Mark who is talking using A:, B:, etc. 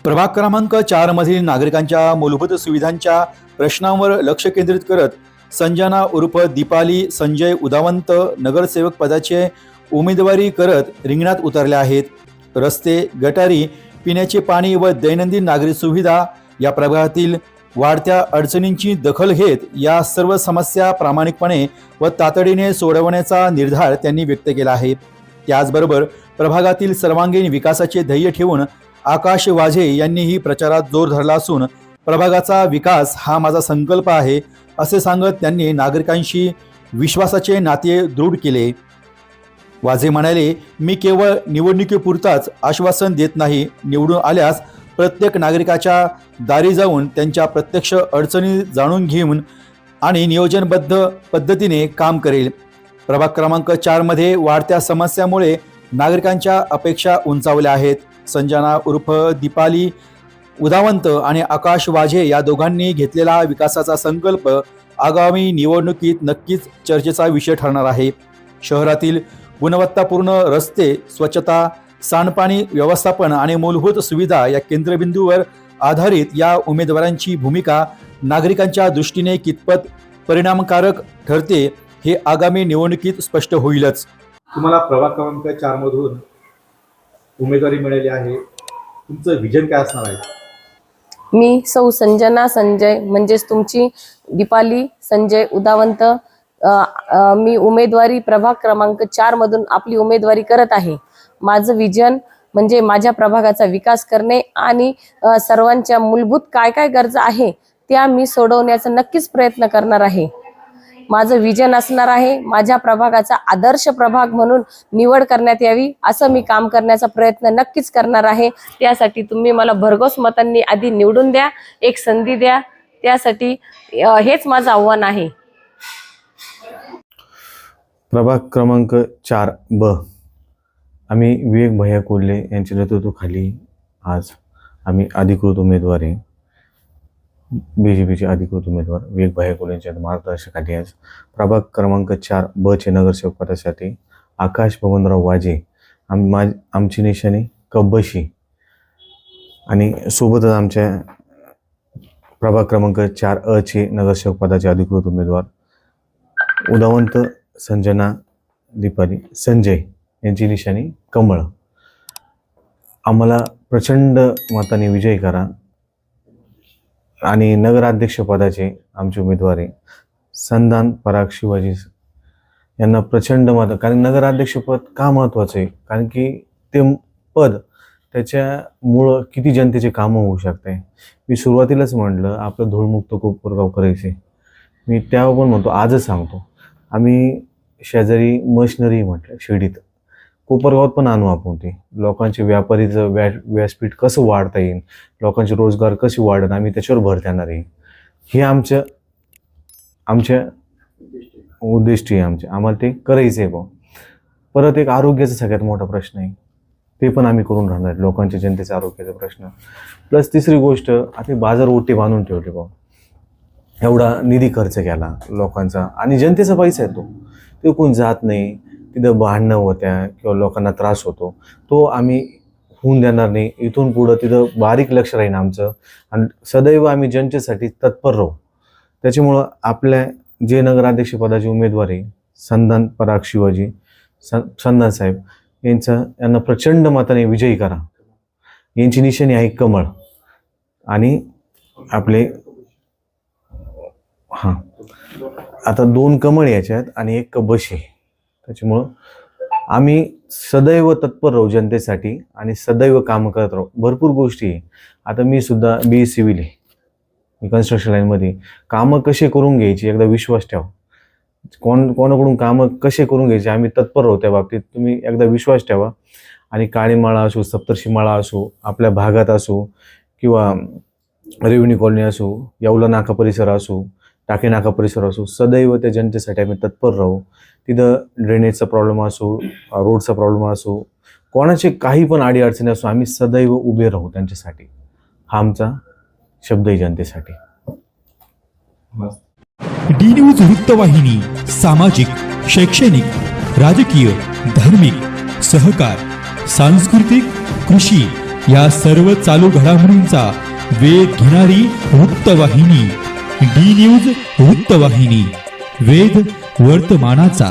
A: प्रभाग क्रमांक 4 मधील नागरिकांच्या मूलभूत सुविधांच्या प्रश्नांवर लक्ष केंद्रित करत संजना उर्फ दीपाली संजय उदावंत नगरसेवक पदाचे उमेदवारी करत रिंगणात उतरल्या आहेत. रस्ते, गटारी, पिण्याचे पाणी व दैनंदिन नागरी सुविधा या प्रभागातील वाढत्या अडचणींची दखल घेत या सर्व समस्या प्रामाणिकपणे व तातडीने सोडवण्याचा निर्धार त्यांनी व्यक्त केला आहे. त्याचबरोबर प्रभागातील सर्वांगीण विकासाचे ध्येय ठेवून आकाश वाझे यांनीही प्रचारात जोर धरला असून प्रभागाचा विकास हा माझा संकल्प आहे असे सांगत त्यांनी नागरिकांशी विश्वासाचे नाते दृढ केले. वाझे म्हणाले, मी केवळ निवडणुकीपुरताच आश्वासन देत नाही, निवडून आल्यास प्रत्येक नागरिकाच्या दारी जाऊन त्यांच्या प्रत्यक्ष अडचणी जाणून घेऊन आणि नियोजनबद्ध पद्धतीने काम करेल. प्रभाग क्रमांक 4 मध्ये वाढत्या समस्यामुळे नागरिकांच्या अपेक्षा उंचावल्या आहेत. संजना उर्फ दीपाली उदावंत आणि आकाश वाझे या दोघांनी घेतलेला विकासाचा संकल्प आगामी निवडणुकीत नक्कीच चर्चेचा विषय ठरणार आहे. शहरातील गुणवत्तापूर्ण रस्ते, स्वच्छता, सांडपाणी व्यवस्थापन आणि मूलभूत सुविधा या केंद्रबिंदूवर आधारित या उमेदवारांची भूमिका नागरिकांच्या दृष्टीने कितपत परिणामकारक ठरते हे आगामी निवडणुकीत स्पष्ट होईलच.
B: तुम्हाला प्रभाग क्रमांक 4 मधून उमेदवारी मिळाली आहे. तुमचं विजन काय असणार आहे?
C: मी सौ संजना संजय म्हणजेच तुमची दीपाली संजय उदावंत मी उमेदवारी प्रभाग क्रमांक 4 मधून आपली उमेदवारी करत आहे. माझं विजन म्हणजे माझ्या प्रभागाचा विकास करणे आणि सर्वांच्या मूलभूत काय काय गरजा आहे त्या मी सोडवण्याचा नक्कीच प्रयत्न करणार आहे. माझं विजन असणार आहे माझ्या प्रभागाचा आदर्श प्रभाग म्हणून निवड करण्यात यावी असं मी काम करण्याचा प्रयत्न नक्कीच करणार आहे. त्यासाठी तुम्ही मला भरघोस मतांनी आधी निवडून द्या, एक संधी द्या. त्यासाठी हेच माझं आव्हान आहे.
D: प्रभाग क्रमांक 4 ब आम्ही विवेक भैया कोल्हे यांच्या नेतृत्वाखाली आज आम्ही अधिकृत उमेदवार आहे. BJPचे अधिकृत उमेदवार विवेक भैया कोल्हे यांच्या मार्गदर्शनाखाली आज प्रभाग क्रमांक 4 ब चे नगरसेवक पदासाठी आकाश बबनराव वाझे आमची निशाणी कब्बशी आणि सोबतच आमच्या प्रभाग क्रमांक 4 अ चे नगरसेवक पदाचे अधिकृत उमेदवार उदावंत संजना दीपाली संजय यांची निशाणी कमळ. आम्हाला प्रचंड मताने विजयी करा आणि नगराध्यक्ष पदाचे आमचे उमेदवार आहे संधान पराग शिवाजी यांना प्रचंड मत. कारण नगराध्यक्षपद का महत्त्वाचं आहे? कारण की ते पद त्याच्यामुळं किती जनतेचे कामं होऊ शकते. मी सुरुवातीलाच म्हटलं आपलं धूळमुक्त कोपरगाव करायचे. मी त्यावर पण म्हणतो, आजच सांगतो, आम्ही शेजारी मशिनरी म्हटलं शिर्डीत कोपरगावात पण आणू आपण. ते लोकांचे व्यापारीचं व्यासपीठ कसं वाढता येईल, लोकांचे रोजगार कसे वाढत, आम्ही त्याच्यावर भर देणार आहे. हे आमच्या उद्दिष्ट आहे. आम्हाला ते करायचं आहे. परत एक आरोग्याचा सगळ्यात मोठा प्रश्न आहे, ते पण आम्ही करून राहणार. लोकांच्या जनतेचा आरोग्याचा प्रश्न प्लस तिसरी गोष्ट, आता बाजार ओटे बांधून ठेवले. एवढा निधी खर्च केला लोकांचा आणि जनतेचा पैसा आहे तो कोण जात नाही. तिथं भांडणं होत्या किंवा लोकांना त्रास होतो, तो आम्ही होऊन देणार नाही. इथून पुढं तिथं बारीक लक्ष राहीन आमचं आणि सदैव आम्ही जनतेसाठी तत्पर राहू. त्याच्यामुळं आपल्या जे नगराध्यक्ष पदाचे उमेदवार आहे संधान पराग शिवाजी संधान साहेब यांना प्रचंड मताने विजयी करा. यांची निशाणी आहे कमळ आणि आपले आता 2 कमळ याच्यात आणि 1 कबशी. त्याच्यामुळं आम्ही सदैव तत्पर राहू जनतेसाठी आणि सदैव काम करत राहू. भरपूर गोष्टी आहे. आता मी सुद्धा BA सिव्हिल आहे, मी कन्स्ट्रक्शन लाईनमध्ये. कामं कसे करून घ्यायची एकदा विश्वास ठेवा. कोणाकडून कामं कसे करून घ्यायचे आम्ही तत्पर राहू. त्या बाबतीत तुम्ही एकदा विश्वास ठेवा. आणि काळीमाळा असो, सप्तर्षीमाळा असो, आपल्या भागात असो किंवा रेव्हेन्यू कॉलनी असो, येवला नाका परिसर असो, टाकी नाका परिसर असो, सदैव त्या जनतेसाठी आम्ही तत्पर राहू. तिथं ड्रेनेजचा प्रॉब्लेम असो, रोडचा प्रॉब्लेम असो, कोणाचे काही पण अडीअडचणी असो, आम्ही सदैव उभे राहू त्यांच्यासाठी. हा आमचा शब्द आहे जनतेसाठी.
E: डी न्यूज वृत्तवाहिनी सामाजिक, शैक्षणिक, राजकीय, धार्मिक, सहकार, सांस्कृतिक, कृषी या सर्व चालू घडामोडींचा वेध घेणारी वृत्तवाहिनी डी न्यूज वृत्तवाहिनी, वेध वर्तमानाचा.